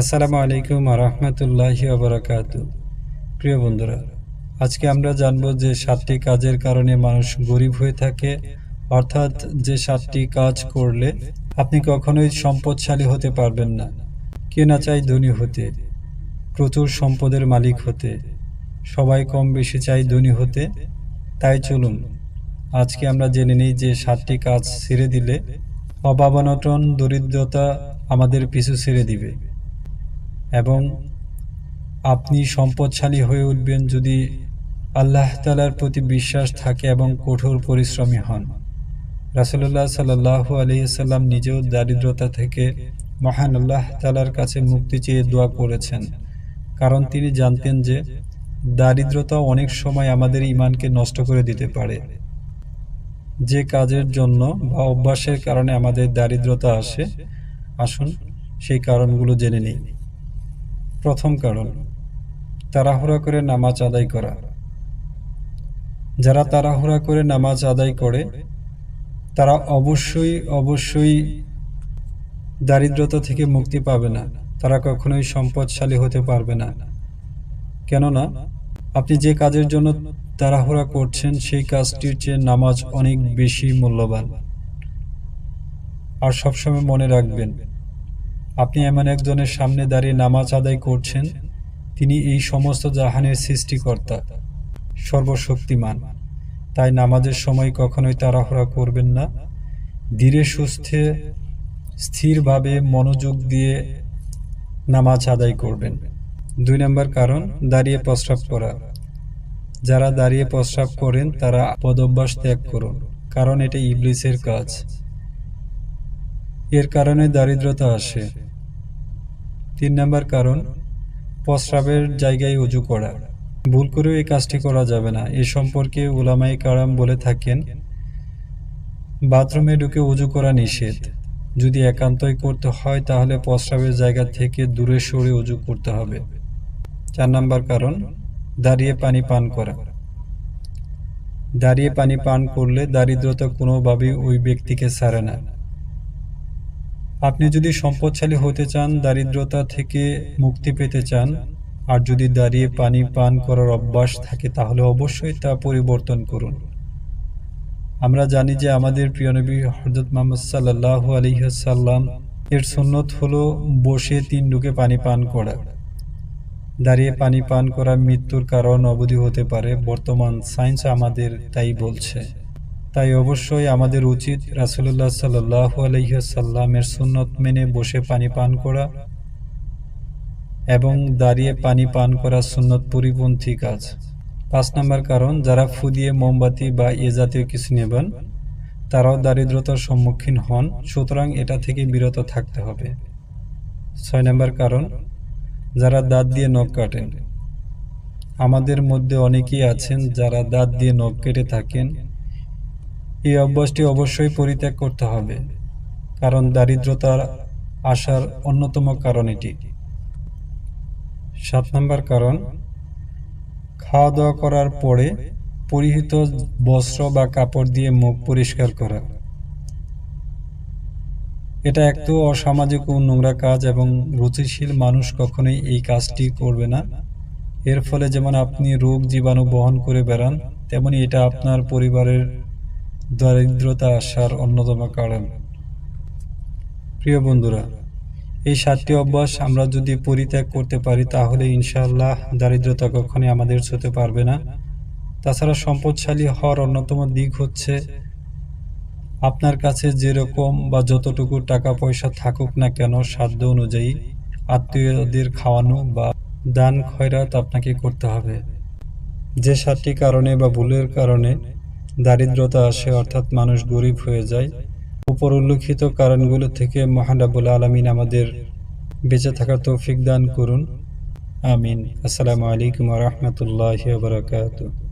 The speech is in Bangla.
আসসালামু আলাইকুম ওয়া রাহমাতুল্লাহি ওয়া বারাকাতুহু। প্রিয় বন্ধুরা, আজকে আমরা জানব যে 7টি কাজের কারণে মানুষ গরিব হয়ে থাকে, অর্থাৎ যে 7টি কাজ করলে আপনি কখনোই সম্পদশালী হতে পারবেন না। কে না চায় ধনী হতে, প্রচুর সম্পদের মালিক হতে, সবাই কম বেশি চায় ধনী হতে। তাই চলুন আজকে আমরা জেনে নিই যে 7টি কাজ ছেড়ে দিলে অভাব অনটন দরিদ্রতা আমাদের পিছু ছেড়ে দিবে এবং আপনি সম্পদশালী হয়ে উঠবেন যদি আল্লাহ তাআলার প্রতি বিশ্বাস থাকে এবং কঠোর পরিশ্রমী হন। রাসূলুল্লাহ সাল্লাল্লাহু আলাইহি সাল্লাম নিজেও দারিদ্রতা থেকে মহান আল্লাহ তাআলার কাছে মুক্তি চেয়ে দোয়া করেছেন, কারণ তিনি জানতেন যে দারিদ্রতা অনেক সময় আমাদের ঈমানকে নষ্ট করে দিতে পারে। যে কাজের জন্য বা অভ্যাসের কারণে আমাদের দারিদ্রতা আসে, আসুন সেই কারণগুলো জেনে নিই। প্রথম কারণ, তাড়াহুড়া করে নামাজ আদায় করা। যারা তাড়াহুড়া করে নামাজ আদায় করে তারা অবশ্যই দারিদ্রতা থেকে মুক্তি পাবে না, তারা কখনোই সম্পদশালী হতে পারবে না। কেননা আপনি যে কাজের জন্য তাড়াহুড়া করছেন সেই কাজটির চেয়ে নামাজ অনেক বেশি মূল্যবান। আর সবসময় মনে রাখবেন, আপনি এমন একজনের সামনে দাঁড়িয়ে নামাজ আদায় করছেন, তিনি এই সমস্ত জাহানের সৃষ্টিকর্তা, সর্বশক্তিমান। তাই নামাজের সময় কখনোই তাড়াহুড়া করবেন না, ধীরে সুস্থে স্থিরভাবে মনোযোগ দিয়ে নামাজ আদায় করবেন। 2 নম্বর কারণ, দাঁড়িয়ে প্রস্রাব করা। যারা দাঁড়িয়ে প্রস্রাব করেন তারা বদঅভ্যাস ত্যাগ করুন, কারণ এটা ইবলিসের কাজ। এর কারণে দারিদ্রতা আসে। 3 নম্বর কারণ, প্রস্রাবের জায়গায় ওযু করা। ভুল করেও এই কাজটি করা যাবে না। এ সম্পর্কে উলামায়ে কেরাম বলে থাকেন, বাথরুমে ঢুকে ওযু করা নিষেধ। যদি একান্তই করতে হয় তাহলে প্রস্রাবের জায়গা থেকে দূরে সরে ওযু করতে হবে। 4 নম্বর কারণ, দাঁড়িয়ে পানি পান করা। দাঁড়িয়ে পানি পান করলে দারিদ্রতা কোনোভাবেই ওই ব্যক্তিকে ছাড়ে না। আপনি যদি সম্পদশালী হতে চান, দারিদ্রতা থেকে মুক্তি পেতে চান, আর যদি দাঁড়িয়ে পানি পান করার অভ্যাস থাকে তাহলে অবশ্যই তা পরিবর্তন করুন। আমরা জানি যে আমাদের প্রিয় নবী হযরত মুহাম্মদ সাল্লাল্লাহু আলাইহি ওয়াসাল্লাম এর সুন্নত হলো বসে 3 ঢুকে পানি পান করা। দাঁড়িয়ে পানি পান করা মৃত্যুর কারণ অবধি হতে পারে, বর্তমান সায়েন্স আমাদের তাই বলছে। তাই অবশ্যই আমাদের উচিত রাসূলুল্লাহ সাল্লাল্লাহু আলাইহি ওয়াসাল্লামের সুন্নত মেনে বসে পানি পান করা এবং দাঁড়িয়ে পানি পান করা সুন্নত পরিপন্থী কাজ। 5 নম্বর কারণ, যারা ফু দিয়ে মোমবাতি বা এ জাতীয় কিছু নেবেন তারাও দারিদ্রতার সম্মুখীন হন, সুতরাং এটা থেকে বিরত থাকতে হবে। 6 নম্বর কারণ, যারা দাঁত দিয়ে নখ কাটেন। আমাদের মধ্যে অনেকেই আছেন যারা দাঁত দিয়ে নখ কেটে থাকেন। এই অভ্যাসটি অবশ্যই পরিত্যাগ করতে হবে, কারণ দারিদ্রতার আসার অন্যতম কারণ এটি। 7 নম্বর কারণ, খাওয়া দাওয়া করার পরে পরিহিত বস্ত্র বা কাপড় দিয়ে মুখ পরিষ্কার করা। এটা একটু অসামাজিক ও নোংরা কাজ এবং রুচিশীল মানুষ কখনোই এই কাজটি করবে না। এর ফলে যেমন আপনি রোগ জীবাণু বহন করে বেড়ান, তেমনি এটা আপনার পরিবারের দারিদ্রতা আসার অন্যতম কারণ। প্রিয় বন্ধুরা, এই 7টি অভ্যাস আমরা যদি পরিত্যাগ করতে পারি তাহলে ইনশাআল্লাহ দারিদ্রতা কখনোই আমাদের ছুঁতে পারবে না। তাছাড়া সম্পদশালী হওয়ার অন্যতম দিক হচ্ছে আপনার কাছে যেরকম বা যতটুকু টাকা পয়সা থাকুক না কেন, সাধ্য অনুযায়ী আত্মীয়দের খাওয়ানো বা দান খয়রাত আপনাকে করতে হবে। যে 7টি কারণে বা ভুলের কারণে দারিদ্রতা আসে, অর্থাৎ মানুষ গরিব হয়ে যায়, উপর উল্লেখিত কারণগুলো থেকে মহান রব্বুল আলামিন আমাদের বেঁচে থাকার তৌফিক দান করুন। আমিন। আসসালামু আলাইকুম ওয়া রাহমাতুল্লাহি ওয়া বারাকাতুহু।